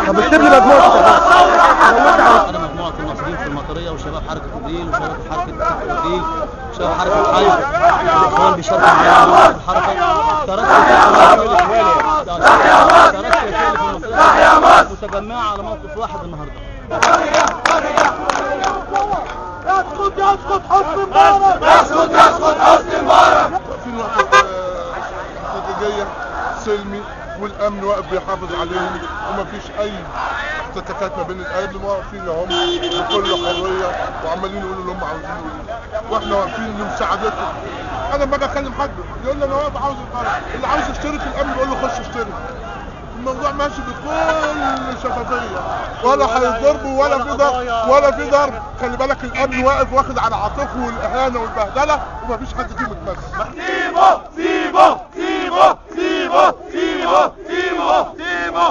طب اكتب لي مجموعة. انا مجموعة الناصرين في المطرية وشباب حركة إبريل وشباب حركة إبريل وشباب حركة حي الاخوان بيشاركوا معايا في الحركة. متجمعة على موقف واحد النهارده. يسقط حسني مبارك. يسقط حسني مبارك. في وقت استراتيجية سلمي والامن واقف بيحافظ عليهم ومفيش اي احتكاكات ما بين القبائل، واقفين هم بكل حريه وعمالين يقولوا اللي هم عاوزينه واحنا واقفين لمساعدتهم. انا لما اجي اكلم حد يقول لي انا واقف عاوز القرار، اللي عاوز يشترك في الامن يقول له خش اشترك. الموضوع ماشي بكل شفافيه، ولا هيضربوا ولا في ضرب خلي بالك الامن واقف واخد على عاتقه والاهانه والبهدله ومفيش حد فيهم اتمسك. سيبو سيبو سيبو سيبو سيبو سيبو سيبو